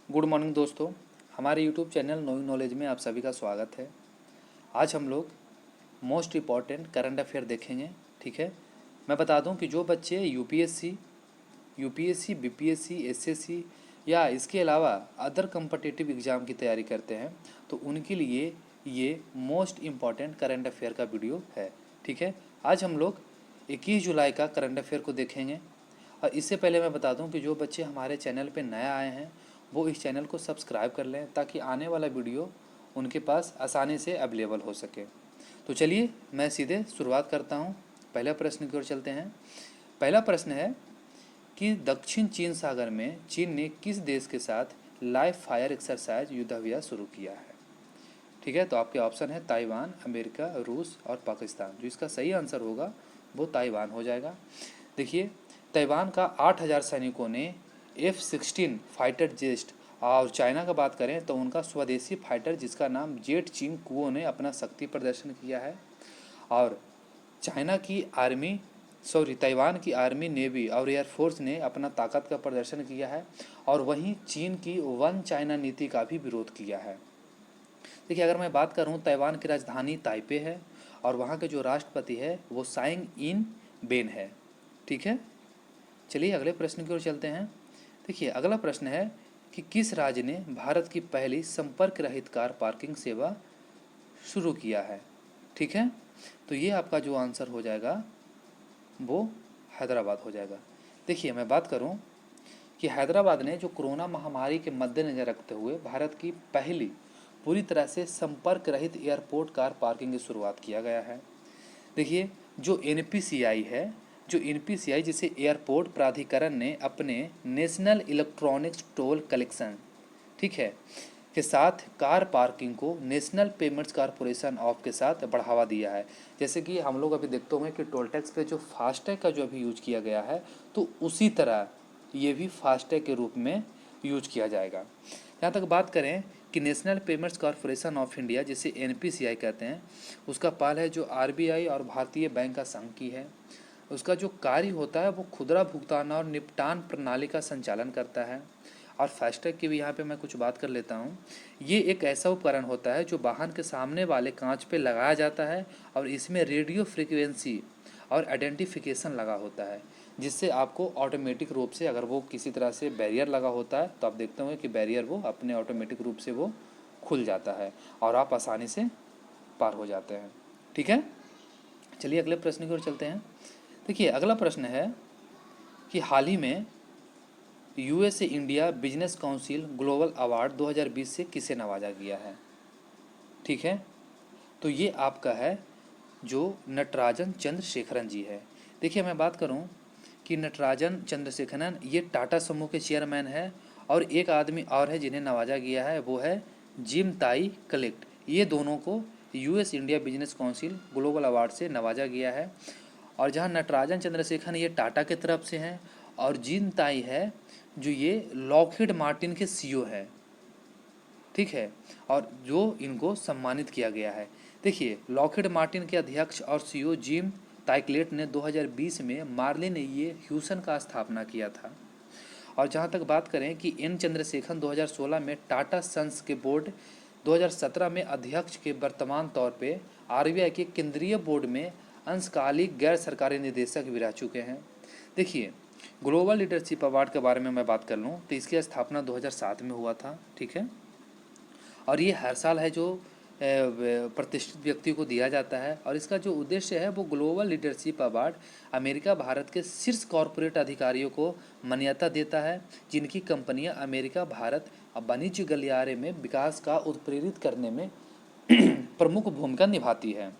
Good morning दोस्तों, हमारे YouTube channel knowing knowledge में आप सभी का स्वागत है। आज हम लोग मोस्ट इम्पॉर्टेंट करंट अफेयर देखेंगे। ठीक है, मैं बता दूं कि जो बच्चे यूपीएससी, बीपीएससी, एसएससी या इसके अलावा अदर कम्पिटिटिव एग्ज़ाम की तैयारी करते हैं तो उनके लिए ये मोस्ट इम्पॉर्टेंट करंट अफेयर का वीडियो है। ठीक है, आज हम लोग 21 जुलाई का करंट अफेयर को देखेंगे। और इससे पहले मैं बता दूं कि जो बच्चे हमारे चैनल पे नया आए हैं वो इस चैनल को सब्सक्राइब कर लें ताकि आने वाला वीडियो उनके पास आसानी से अवेलेबल हो सके। तो चलिए मैं सीधे शुरुआत करता हूं। पहला प्रश्न की ओर चलते हैं। पहला प्रश्न है कि दक्षिण चीन सागर में चीन ने किस देश के साथ लाइव फायर एक्सरसाइज युद्धाभ्यास शुरू किया है। ठीक है, तो आपके ऑप्शन है ताइवान, अमेरिका, रूस और पाकिस्तान। जो इसका सही आंसर होगा वो ताइवान हो जाएगा। देखिए, ताइवान का 8,000 सैनिकों ने F-16 फाइटर जेट, और चाइना का बात करें तो उनका स्वदेशी फाइटर जिसका नाम जेट चिंग कुओ ने अपना शक्ति प्रदर्शन किया है। और चाइना की आर्मी ताइवान की आर्मी, नेवी और एयरफोर्स ने अपना ताकत का प्रदर्शन किया है। और वहीं चीन की वन चाइना नीति का भी विरोध किया है। देखिए, अगर मैं बात करूं, ताइवान की राजधानी ताइपे है और वहां के जो राष्ट्रपति है वो साइंग इन बेन है। ठीक है, चलिए अगले प्रश्न की ओर चलते हैं। देखिए, अगला प्रश्न है कि किस राज्य ने भारत की पहली संपर्क रहित कार पार्किंग सेवा शुरू किया है। ठीक है, तो ये आपका जो आंसर हो जाएगा वो हैदराबाद हो जाएगा। देखिए, मैं बात करूं कि हैदराबाद ने जो कोरोना महामारी के मद्देनज़र रखते हुए भारत की पहली पूरी तरह से संपर्क रहित एयरपोर्ट कार पार्किंग की शुरुआत किया गया है। देखिए, जो एनपीसीआई है, जो एनपीसीआई जिसे एयरपोर्ट प्राधिकरण ने अपने नेशनल इलेक्ट्रॉनिक्स टोल कलेक्शन, ठीक है, के साथ कार पार्किंग को नेशनल पेमेंट्स कॉरपोरेशन ऑफ के साथ बढ़ावा दिया है। जैसे कि हम लोग अभी देखते हुए कि टोल टैक्स पे जो फास्टैग का जो अभी यूज किया गया है, तो उसी तरह ये भी फास्टैग के रूप में यूज किया जाएगा। जहाँ तक बात करें कि national payments corporation of India जिसे एनपीसीआई कहते हैं, उसका पाल है जो आरबीआई और भारतीय बैंक का संघ की है। उसका जो कार्य होता है वो खुदरा भुगतान और निपटान प्रणाली का संचालन करता है। और फास्टैग की भी यहाँ पे मैं कुछ बात कर लेता हूँ। ये एक ऐसा उपकरण होता है जो वाहन के सामने वाले कांच पे लगाया जाता है और इसमें रेडियो फ्रीक्वेंसी और आइडेंटिफिकेशन लगा होता है, जिससे आपको ऑटोमेटिक रूप से, अगर वो किसी तरह से बैरियर लगा होता है तो आप देखते होंगे कि बैरियर वो अपने ऑटोमेटिक रूप से वो खुल जाता है और आप आसानी से पार हो जाते हैं। ठीक है, चलिए अगले प्रश्न की ओर चलते हैं। देखिए, अगला प्रश्न है कि हाल ही में USA India business council global award 2020 से किसे नवाजा गया है। ठीक है, तो ये आपका है जो नटराजन चंद्रशेखरन जी है। देखिए, मैं बात करूं कि नटराजन चंद्रशेखरन ये टाटा समूह के चेयरमैन है। और एक आदमी और है जिन्हें नवाजा गया है, वो है जिम ताई कलेक्ट। ये दोनों को US India business council global award से नवाजा गया है। और जहाँ नटराजन चंद्रशेखरन ये टाटा की तरफ से हैं और जिन ताई है जो ये लॉकहीड मार्टिन के सीईओ है। ठीक है, और जो इनको सम्मानित किया गया है। देखिए, लॉकहीड मार्टिन के अध्यक्ष और सीईओ जिम ताइकलेट ने 2020 में मार्लिन ये ह्यूसन का स्थापना किया था। और जहाँ तक बात करें कि एन चंद्रशेखरन 2016 में टाटा सन्स के बोर्ड, 2017 में अध्यक्ष के वर्तमान तौर पे आरबीआई के केंद्रीय बोर्ड में अंशकालिक गैर सरकारी निदेशक भी रह चुके हैं। देखिए, ग्लोबल लीडरशिप अवार्ड के बारे में मैं बात कर लूँ तो इसकी स्थापना 2007 में हुआ था। ठीक है, और ये हर साल है जो प्रतिष्ठित व्यक्ति को दिया जाता है। और इसका जो उद्देश्य है वो global leadership award America Bharat के शीर्ष कॉरपोरेट अधिकारियों को मान्यता देता है जिनकी कंपनियां अमेरिका भारत वाणिज्य गलियारे में विकास का उत्प्रेरित करने में प्रमुख भूमिका निभाती है।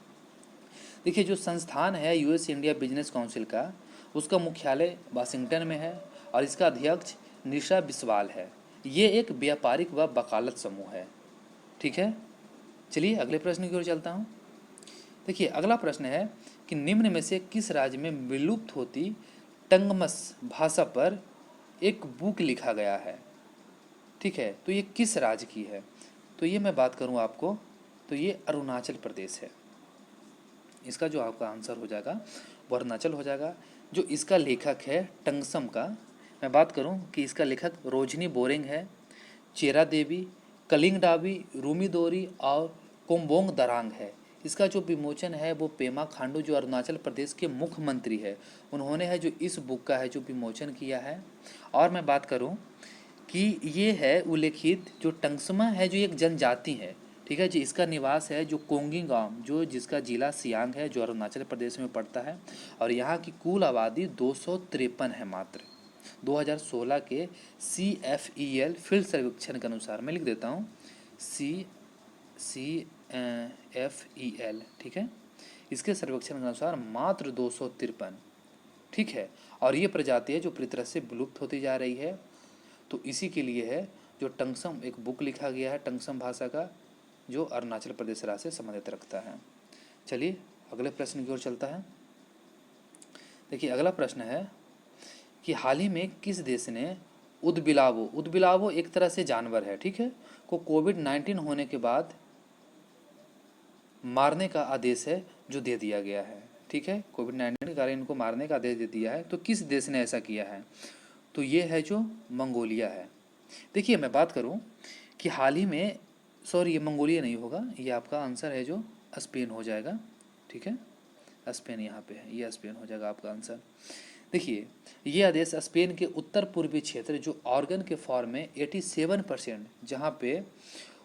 देखिए, जो संस्थान है यूएस इंडिया बिजनेस काउंसिल का, उसका मुख्यालय वाशिंगटन में है और इसका अध्यक्ष निशा बिस्वाल है। ये एक व्यापारिक व वकालत समूह है। ठीक है, चलिए अगले प्रश्न की ओर चलता हूँ। देखिए, अगला प्रश्न है कि निम्न में से किस राज्य में विलुप्त होती टंगमस भाषा पर एक बुक लिखा गया है। ठीक है, तो ये किस राज्य की है। तो ये मैं बात करूँ आपको, तो ये अरुणाचल प्रदेश है। इसका जो आपका आंसर हो जाएगा वो अरुणाचल हो जाएगा। जो इसका लेखक है टंगसम का, मैं बात करूं कि इसका लेखक रोजनी बोरेंग है। चेरा देवी, कलिंग डाबी, रूमी दोरी और कोम्बोंग दरांग है। इसका जो विमोचन है वो पेमा खांडू जो अरुणाचल प्रदेश के मुख्यमंत्री है, उन्होंने है जो इस बुक का है जो विमोचन किया है। और मैं बात करूं कि ये है उल्लेखित जो टंगसमा है जो एक जनजाति है, ठीक है जी। इसका निवास है जो कोंगी गांव, जो जिसका जिला सियांग है, जो अरुणाचल प्रदेश में पड़ता है। और यहाँ की कुल आबादी 253 है मात्र। 2016 के CFEL फील्ड सर्वेक्षण के अनुसार, मैं लिख देता हूँ CFEL, ठीक है, इसके सर्वेक्षण के अनुसार मात्र 253, ठीक है। और ये प्रजाति है जो पूरी तरह से विलुप्त होती जा रही है। तो इसी के लिए है जो टंगसम एक बुक लिखा गया है टंगसम भाषा का, जो अरुणाचल प्रदेश राज्य से संबंधित रखता है। चलिए अगले प्रश्न की ओर चलता है। देखिए अगला प्रश्न है कि हाल ही में किस देश ने उदबिलावो एक तरह से जानवर है, ठीक है, को कोविड-19 होने के बाद मारने का आदेश है जो दे दिया गया है, ठीक है। कोविड-19 के कारण इनको मारने का आदेश दे दिया है। तो किस देश ने ऐसा किया है? तो ये है जो मंगोलिया है। देखिए मैं बात करूं कि हाल ही में, सॉरी ये मंगोलिया नहीं होगा, ये आपका आंसर है जो स्पेन हो जाएगा, ठीक है। स्पेन यहाँ पे है, ये स्पेन हो जाएगा आपका आंसर। देखिए ये आदेश स्पेन के उत्तर पूर्वी क्षेत्र जो ऑर्गन के फॉर्म में 87% जहाँ पे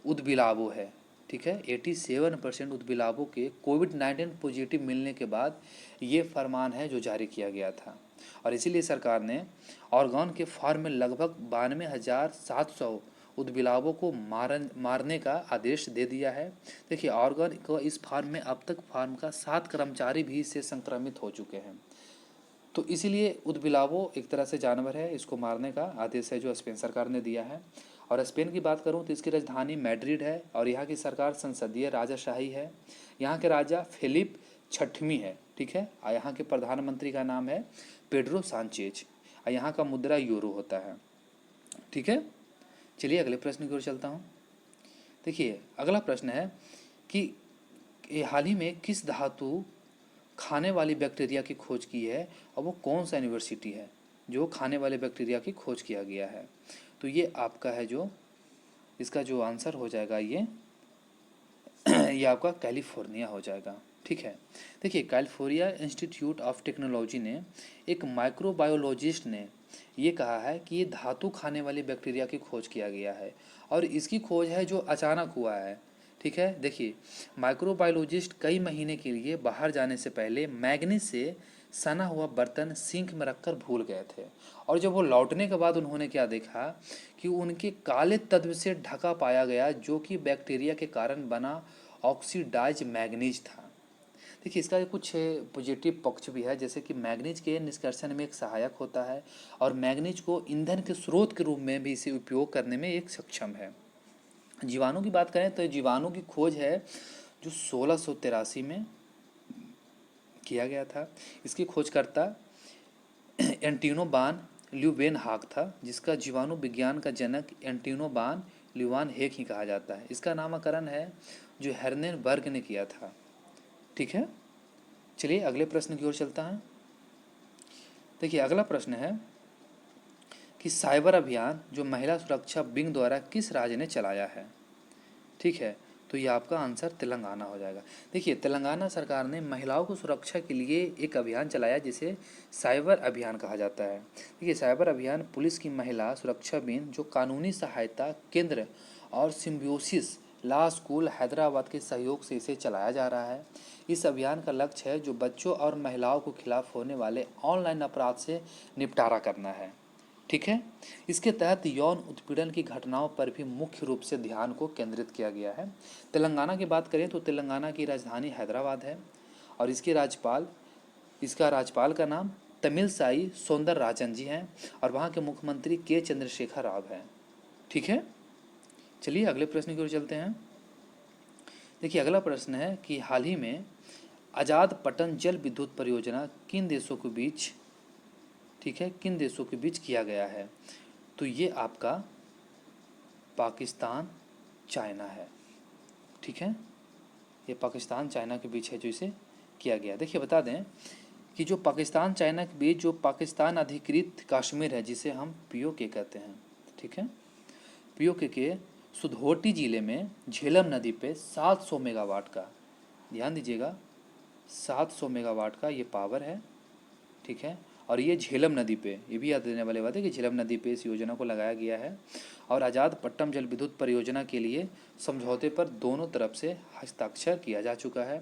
उदबिलावो है, ठीक है, 87% उदबिलावो के कोविड-19 पॉजिटिव मिलने के बाद ये फरमान है जो जारी किया गया था। और इसीलिए सरकार ने ऑर्गन के फॉर्म में लगभग 92,700 उदबिलावों को मारने का आदेश दे दिया है। देखिए ऑर्गन को इस फार्म में अब तक फार्म का 7 कर्मचारी भी इससे संक्रमित हो चुके हैं। तो इसीलिए उदबिलावो एक तरह से जानवर है, इसको मारने का आदेश है जो स्पेन सरकार ने दिया है। और स्पेन की बात करूं तो इसकी राजधानी मैड्रिड है और यहाँ की सरकार संसदीय राजाशाही है। यहाँ के राजा फिलिप छठवीं है, ठीक है। और यहाँ के प्रधानमंत्री का नाम है पेड्रो सांचेज और यहाँ का मुद्रा यूरो होता है, ठीक है। चलिए अगले प्रश्न की ओर चलता हूँ। देखिए अगला प्रश्न है कि हाल ही में किस धातु खाने वाली बैक्टीरिया की खोज की है और वो कौन सा यूनिवर्सिटी है जो खाने वाले बैक्टीरिया की खोज किया गया है? तो ये आपका है जो इसका जो आंसर हो जाएगा ये आपका कैलिफोर्निया हो जाएगा, ठीक है। देखिए कैलिफोर्निया इंस्टीट्यूट ऑफ टेक्नोलॉजी ने एक माइक्रोबायोलॉजिस्ट ने ये कहा है कि ये धातु खाने वाली बैक्टीरिया की खोज किया गया है और इसकी खोज है जो अचानक हुआ है, ठीक है। देखिए माइक्रोबायोलॉजिस्ट कई महीने के लिए बाहर जाने से पहले मैग्नीज से सना हुआ बर्तन सिंक में रखकर भूल गए थे और जब वो लौटने के बाद उन्होंने क्या देखा कि उनके काले तत्व से ढका पाया गया जो कि बैक्टीरिया के कारण बना ऑक्सीडाइज मैग्नीज था। देखिए इसका कुछ पॉजिटिव पक्ष भी है, जैसे कि मैग्नीज के निष्कर्षण में एक सहायक होता है और मैग्नीज को ईंधन के स्रोत के रूप में भी इसे उपयोग करने में एक सक्षम है। जीवाणु की बात करें तो जीवाणु की खोज है जो 1683 में किया गया था। इसकी खोजकर्ता एंटिनो बान ल्यूवेन हाक था, जिसका जीवाणु विज्ञान का जनक एंटिनो बान ल्यूवान हेक ही कहा जाता है। इसका नामकरण है जो हेर्नेनबर्ग ने किया था, ठीक है। चलिए अगले प्रश्न की ओर चलता है। देखिए अगला प्रश्न है कि साइबर अभियान जो महिला सुरक्षा विंग द्वारा किस राज्य ने चलाया है, ठीक है। तो ये आपका आंसर तेलंगाना हो जाएगा। देखिए तेलंगाना सरकार ने महिलाओं को सुरक्षा के लिए एक अभियान चलाया जिसे साइबर अभियान कहा जाता है। देखिए साइबर अभियान पुलिस की महिला सुरक्षा विंग जो कानूनी सहायता केंद्र और सिम्बियोसिस लॉ स्कूल हैदराबाद के सहयोग से इसे चलाया जा रहा है। इस अभियान का लक्ष्य है जो बच्चों और महिलाओं के खिलाफ होने वाले ऑनलाइन अपराध से निपटारा करना है, ठीक है। इसके तहत यौन उत्पीड़न की घटनाओं पर भी मुख्य रूप से ध्यान को केंद्रित किया गया है। तेलंगाना की बात करें तो तेलंगाना की राजधानी हैदराबाद है और इसका राज्यपाल का नाम तमिलसाई सौंदरराजन जी हैं और वहाँ के मुख्यमंत्री के चंद्रशेखर राव हैं, ठीक है। चलिए अगले प्रश्न की ओर चलते हैं। देखिए अगला प्रश्न है कि हाल ही में आज़ाद पटन जल विद्युत परियोजना किन देशों के बीच, ठीक है, किन देशों के बीच किया गया है? तो ये आपका पाकिस्तान चाइना है, ठीक है। ये पाकिस्तान चाइना के बीच है जो इसे किया गया। देखिए बता दें कि जो पाकिस्तान चाइना के बीच जो पाकिस्तान अधिकृत कश्मीर है जिसे हम POK कहते हैं, ठीक है, पीओके के सुधोटी जिले में झेलम नदी पे 700 मेगावाट का, ध्यान दीजिएगा, 700 मेगावाट का ये पावर है, ठीक है। और ये झेलम नदी पे, ये भी याद देने वाली बात है कि झेलम नदी पे इस योजना को लगाया गया है। और आज़ाद पट्टम जल विद्युत परियोजना के लिए समझौते पर दोनों तरफ से हस्ताक्षर किया जा चुका है।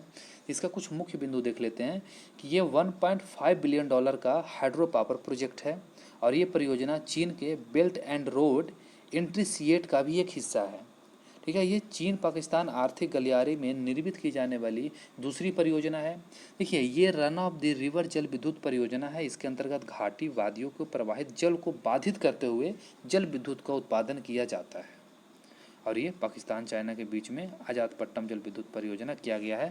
इसका कुछ मुख्य बिंदु देख लेते हैं कि ये 1.5 बिलियन डॉलर का हाइड्रो पावर प्रोजेक्ट है और ये परियोजना चीन के बेल्ट एंड रोड इंटरस्टेट का भी एक हिस्सा है, ठीक है। ये चीन पाकिस्तान आर्थिक गलियारे में निर्मित की जाने वाली दूसरी परियोजना है। देखिए, ये रन ऑफ द रिवर जल विद्युत परियोजना है। इसके अंतर्गत घाटी वादियों को प्रवाहित जल को बाधित करते हुए जल विद्युत का उत्पादन किया जाता है। और ये पाकिस्तान चाइना के बीच में आज़ाद पट्टम जल विद्युत परियोजना किया गया है,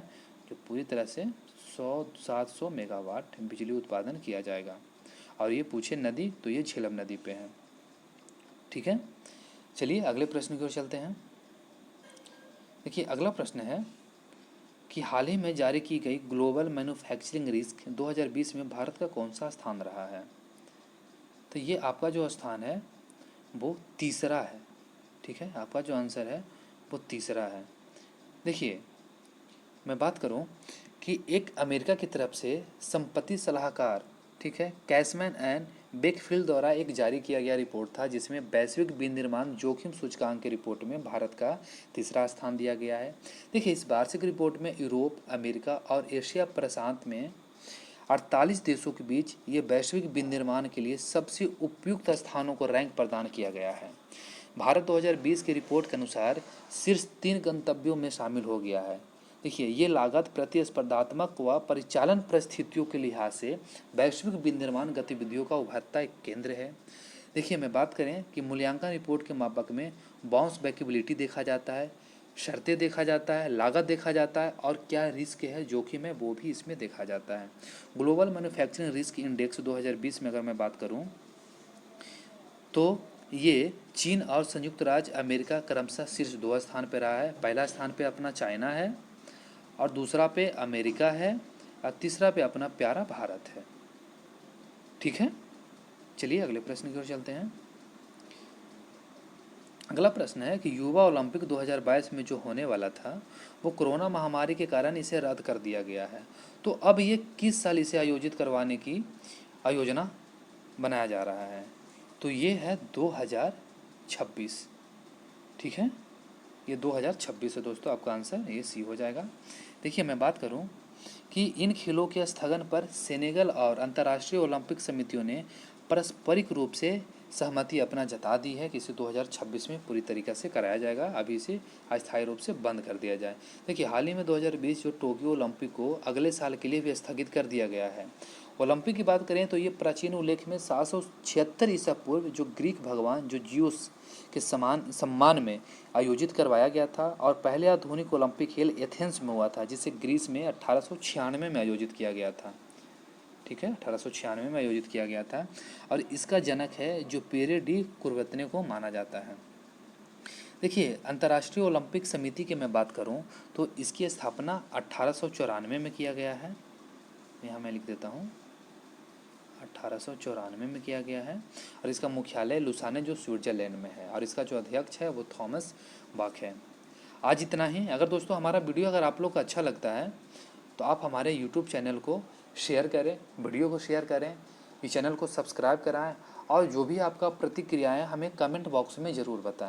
जो पूरी तरह से 700 मेगावाट बिजली उत्पादन किया जाएगा। और ये पूछे नदी, तो ये झेलम नदी पे है, ठीक है। चलिए अगले प्रश्न की ओर चलते हैं। देखिए, अगला प्रश्न है कि हाल ही में जारी की गई ग्लोबल मैन्युफैक्चरिंग रिस्क 2020 में भारत का कौन सा स्थान रहा है? तो ये आपका जो स्थान है वो तीसरा है, ठीक है। आपका जो आंसर है वो तीसरा है। देखिए, मैं बात करूं कि एक अमेरिका की तरफ से संपत्ति सलाहकार, ठीक है, कैसमैन एंड बेकफील्ड द्वारा एक जारी किया गया रिपोर्ट था, जिसमें वैश्विक विनिर्माण जोखिम सूचकांक की रिपोर्ट में भारत का तीसरा स्थान दिया गया है। देखिए, इस वार्षिक रिपोर्ट में यूरोप, अमेरिका और एशिया प्रशांत में 48 देशों के बीच ये वैश्विक विनिर्माण के लिए सबसे उपयुक्त स्थानों को रैंक प्रदान किया गया है। भारत 2020 की रिपोर्ट के अनुसार शीर्ष 3 गंतव्यों में शामिल हो गया है। देखिए, ये लागत प्रतिस्पर्धात्मक व परिचालन परिस्थितियों के लिहाज से वैश्विक विनिर्माण गतिविधियों का उभरता एक केंद्र है। देखिए, मैं बात करें कि मूल्यांकन रिपोर्ट के मापक में बाउंस बैकेबिलिटी देखा जाता है, शर्तें देखा जाता है, लागत देखा जाता है और क्या रिस्क है, जोखिम है, वो भी इसमें देखा जाता है। ग्लोबल मैन्युफैक्चरिंग रिस्क इंडेक्स 2020 में अगर मैं बात करूँ तो ये चीन और संयुक्त राज्य अमेरिका क्रमशः शीर्ष 2 स्थान पर रहा है। पहला स्थान पे अपना चाइना है और दूसरा पे अमेरिका है और तीसरा पे अपना प्यारा भारत है, ठीक है। चलिए अगले प्रश्न की ओर चलते हैं। अगला प्रश्न है कि युवा ओलंपिक 2022 में जो होने वाला था वो कोरोना महामारी के कारण इसे रद्द कर दिया गया है। तो अब ये किस साल इसे आयोजित करवाने की योजना बनाया जा रहा है? तो ये है 2026, ठीक है। ये 2026 है दोस्तों, आपका आंसर ये सी हो जाएगा। देखिए, मैं बात करूं कि इन खेलों के स्थगन पर सेनेगल और अंतर्राष्ट्रीय ओलंपिक समितियों ने पारस्परिक रूप से सहमति अपना जता दी है कि इसे 2026 में पूरी तरीके से कराया जाएगा। अभी इसे अस्थायी रूप से बंद कर दिया जाए। देखिए, हाल ही में 2020 जो टोक्यो ओलंपिक को अगले साल के लिए भी स्थगित कर दिया गया है। ओलंपिक की बात करें तो ये प्राचीन उल्लेख में 776 ईसा पूर्व जो ग्रीक भगवान जो जियोस के सम्मान में आयोजित करवाया गया था और पहले आधुनिक ओलंपिक खेल एथेंस में हुआ था, जिसे ग्रीस में 1896 में आयोजित किया गया था, ठीक है। 1896 में आयोजित किया गया था और इसका जनक है जो पियरे डी कुर्बेत्ने को माना जाता है। देखिए, अंतर्राष्ट्रीय ओलंपिक समिति की मैं बात करूं तो इसकी स्थापना 1894 में किया गया है। यहाँ मैं लिख देता हूँ, 1894 में किया गया है और इसका मुख्यालय लुसाने जो स्विट्जरलैंड में है और इसका जो अध्यक्ष है वो थॉमस बाक है। आज इतना ही। अगर दोस्तों हमारा वीडियो अगर आप लोग को अच्छा लगता है तो आप हमारे यूट्यूब चैनल को शेयर करें, वीडियो को शेयर करें, इस चैनल को सब्सक्राइब कराएं और जो भी आपका प्रतिक्रियाएं हमें कमेंट बॉक्स में ज़रूर बताएं।